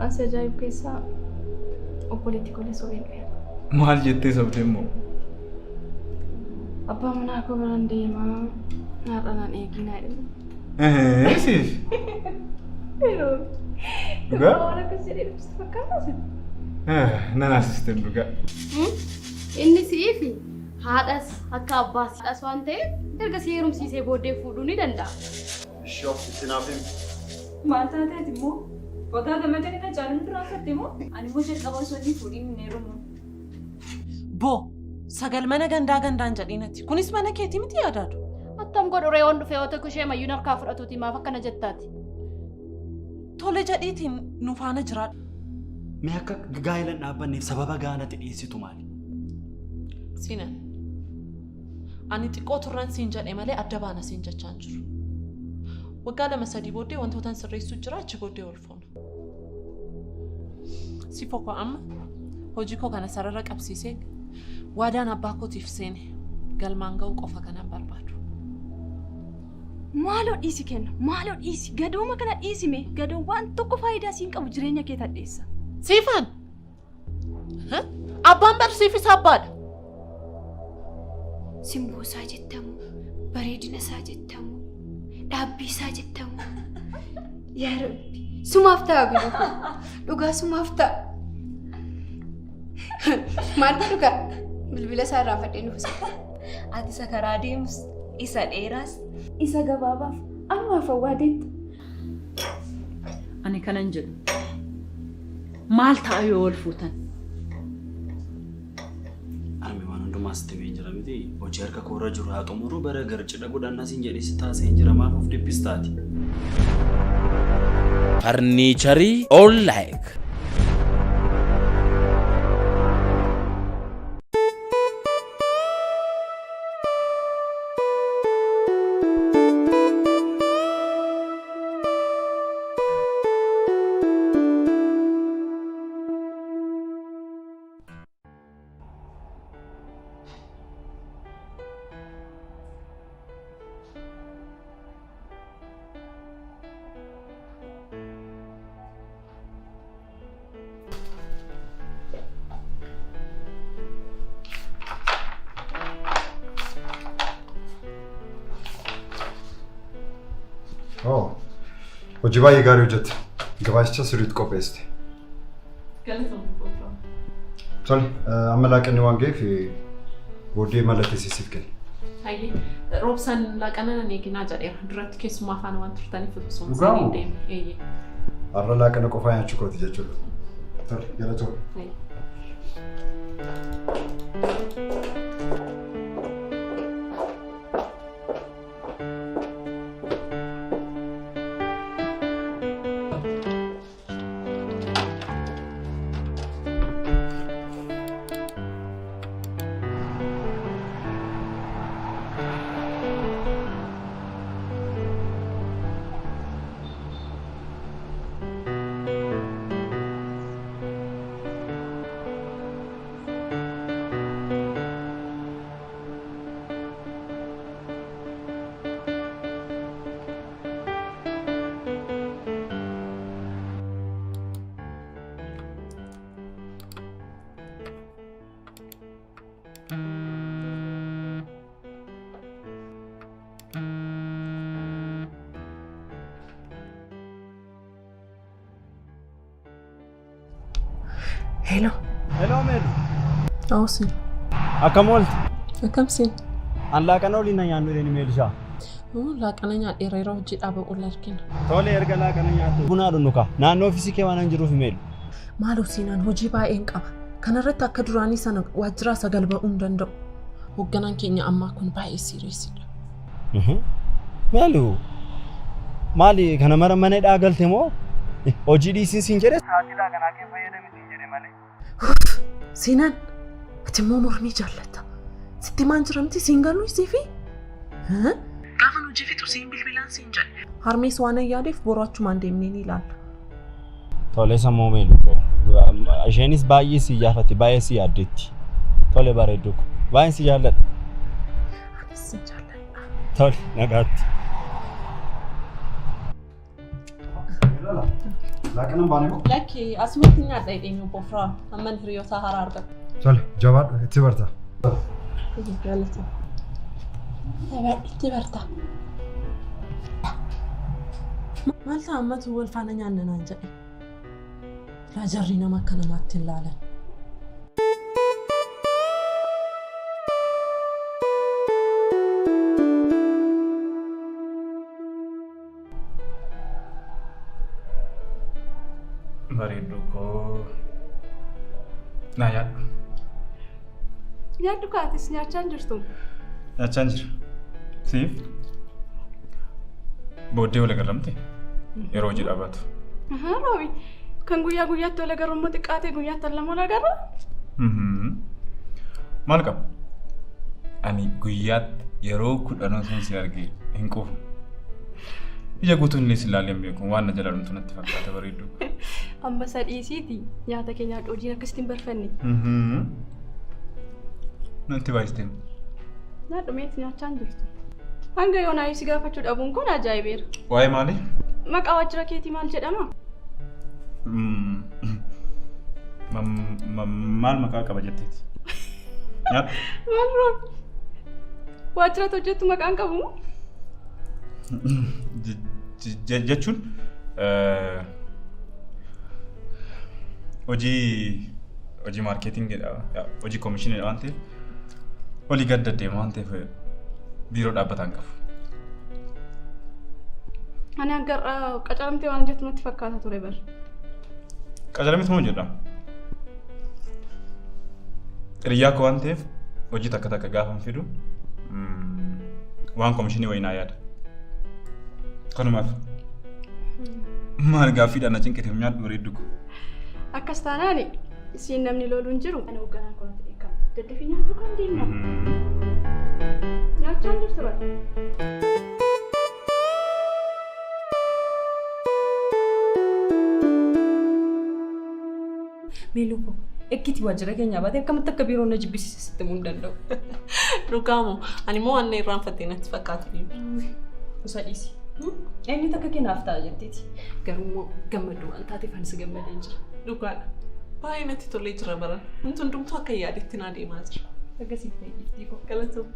Ajaa'ib keessaa obboleetti kolee sobeen dhufe. Maal jettee sobde immoo? Abbaa manaa koo biraan deemaa har'anaan eeginaa jedhu. Siif? Yeroo. Dhugaa? Waan akkas jedhee dhufti fakkaata. Nan asisten dhugaa. Inni si'iifi haadhas akka abbaas haadhas waan ta'eef erga si heerumsiisee booddee fuudhuu ni danda'a. Shop itti naaf himi. Maal taateeti immoo? Waggaa gammadanii na jaalladhu duraasaatti immoo ani immoo jalqabaa soolii fuudhiin hin heerumu. Boo sagal mana gandaan jedhiinatti kunis mana keetii miti yaadaadhu. Attam godhu reewoon dhufee yoo ta'u ishee mayyuun harkaa fudhatuuti maaf akkana jettaati. Tole jedhiitiin nu faana jiraadhu. Mee akka gaa'elan dhaabbanneef sababa gaanatti dhiyeessitu maali? Sinan ani xiqqoo turran siin jedhe malee adda baana siin jechaan jiru. Waggaa 2-3 booddee wantootaan sirreessuu jira achi booddee ol foona. Si fokko amma hojii koo kana sarara qabsiisee waadaan abbaa kootiif seene galmaan ga'uu qofa kanan barbaadu. Maaloo dhiisi kenna maaloo dhiisi gadooma kana dhiisime gadoon waan tokko faayidaa siin qabu jireenya kee tadheessa. Siifan abbaan barsiifis abbaadha. Simboosaa jettamu bareedina isaa jettamu dhaabbii isaa jettamu. Yaa Rabbi sumaaf ta'a bilu dhugaa sumaaf ta'a. Maal dhugaa bilbila isaa irraa fadhee nuuf isa. Ati isa karaa deemus isa dheeraas Isa gabaabaaf ammaaf awwaadeetti. Ani kanan jedhu maal ta'a yoo ol fuutan? Armi waan hundumaas ta'ee jira miti. Hojii harka koorra jiru haa xumuru bara gara cidha godhannaa siin jedhee si taasee jira maal of dhiphistaati. Furniture all like. Oh, hojii baay'ee gaarii hojjette. Gabaasicha sirriitti qopheessite. Tole, amma laaqanni waan ga'eef booddee mallattisiisiif kenni. Hayyee roobsan laaqana eeginaa jedheera duratti keessumaa afaan waan turtaniif osoo hin Dhugaa moo? deemne. Har'a laaqana qofaa nyaachuu kooti jechuudha. Tole, galatoomne. Hello. Hello Mel. Awusin. Akkam oolte? Akkamsin? An laaqana waliin na nyaannu jedheni Meelishaa. Laaqana nyaadheera yeroo hojii dhaaba ol argina. Tole erga laaqana nyaattu bunaa dhunnuka. Naannoo ofiisii kee waan jiruuf Meel. Maaloo siinaan hojii baay'een qaba. Kanarratti akka duraanii sana waajjiraa sagal ba'uu hin danda'u. Hoogganaan keenya ammaa kun baay'ee siiriisidha. Meelu maali kana mara mana hidhaa galte moo hojii dhiisiin siin jedhe sa'aatii laaqanaa kee fayyadami siin jedhe malee. Siinaan ati immoo mormii jaallata. Sitti maan jiramti siin galuu isiifi? Gaafan hojii fixu siin bilbilaan siin jedhe. Harmees waan ayyaadeef boruu achumaan deemnee ni ilaalla. Tole sammuu Meelu koo. Isheenis baay'ee si yaafatti baay'ee si yaaddetti. Tole bareeddu ko. Baay'ee si jaalladha. Anis si jaalladha. Tole nagaatti. Laaqanaan baanee moo? Lakki asumatti nyaadha hidheenyu bofraa amman hiriyoota haraa argatu. Tole jabaadhu itti barta. Galata. Itti barta. Maal ta'a ammatu wal faana nyaanna naan jedhe. Laa jarri nama akka namaatti hin laalan. Bareedduu koo naa yaaddu. Nyaadhu kaatis nyaachaan jirtu. Nyaachaan jira. Siif booddee wal agarramte yeroo hojii dhaabatu. Roobi kan guyyaa guyyaatti wal agarru immoo xiqqaatee guyyaatti lama wal agarra. Maal qaba? Ani guyyaatti yeroo 10 sun si argee hin quufu. Ija guutuun illee si ilaalee hin beeku waan na jala dhumtu natti fakkaata bareedduu. Amma sadhiisiiti nyaata keenya hojiin akkasitti hin barfanne. Nanti baay'isteen. Nyaadhu meetti nyaachaan jirtu. Hanga yoonaa si gaafachuu dhabuun kun ajaa'ibeera. Waa'ee maali? Maqaa waajjira keetii maal jedhama? Maal maqaa qaba jetteeti? Maal roobi? Waajjiratu hojjettu maqaan qabu? Jechuun hojii maarkeetingidha. Hojii koomishinidha waan ta'eef olii gad deddeema waan ta'eef biiroo dhaabbataan qabu. Ani agarra qacaramtee waan jettu natti fakkaata ture bar. Qacaramtee moo jedhama? Hiriyaa koo waan ta'eef hojii takka gaafa fidu waan koomishinii wayinaa yaada. Kanumaaf maal gaaffiidhaan na cinqiteef nyaadhu bareeddu koo. Akkas taanaani isiin namni loluun jiru. Ani hoogganaan koonatti beekama. Daddafii nyaadhu kan deemna. Nyaachaan jirtu bara. Meeluko ekkiti waajjira keenya baatee akkamitti akka biiroo na jibbisiisisti mun danda'u. Dhugaamo ani immoo waan irraanfattee natti fakkaatu. Kusa dhiisi. Eenyu takka kennaaf ta'a jetteeti. Garuu immoo gammaddu waan taateef ani si gammadee jira. Dhugaadha. Baay'ee natti tolee jira bara. Wanti hundumtuu akka yaadetti na deemaa jira. Akkasiif fayyadii koo. Galatoom.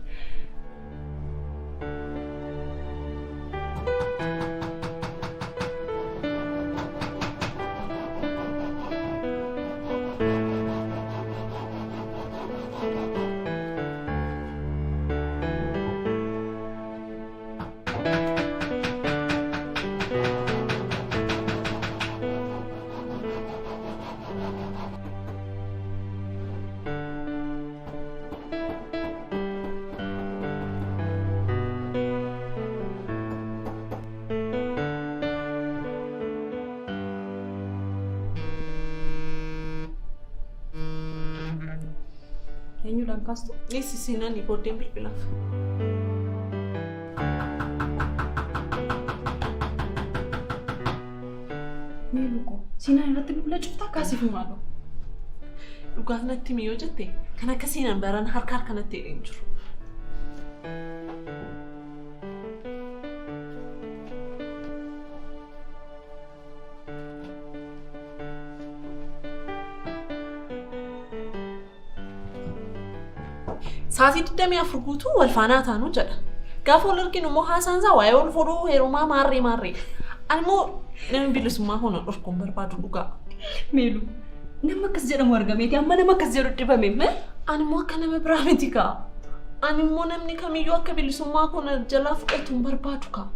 Eenyudhaan kaastu? Dhiisi siinaan booddeen bilbilaaf. Meeluko siinaan irratti bilbila cuftaa kaasiif maaloo? Dhugaaf natti himi yoo jette kan akka siinaan baran harka natti hidheen jiru. Saatii 24 guutuu wal faanaa taanu jedha. Gaafa wal arginu immoo haasaansaa waa'ee wal fuudhuu heerumaa maarree. Ani immoo namni bilisummaa hona dhorkuun barbaadu dhugaa. Meelu nama akkas jedhamu argameeti amma nama akkas jedhu dhibame. Ani immoo akka nama biraa miti kaa. Ani immoo namni kamiyyuu akka bilisummaa hona jalaa fudhatuun barbaadu kaa.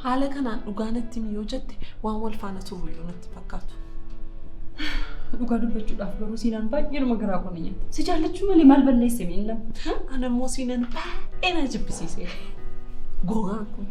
Haala kanaan dhugaa natti himi yoo jette waan wal faana turuyyuu natti fakkaatu. Dhugaa dubbachuudhaaf garuu siinaan baay'ee nama garaa qonna nyaata. Si jaallachuu malee maal balleesse miidhama? Ana immoo siinaan baay'ee na jibbisiise. Gogaan kun.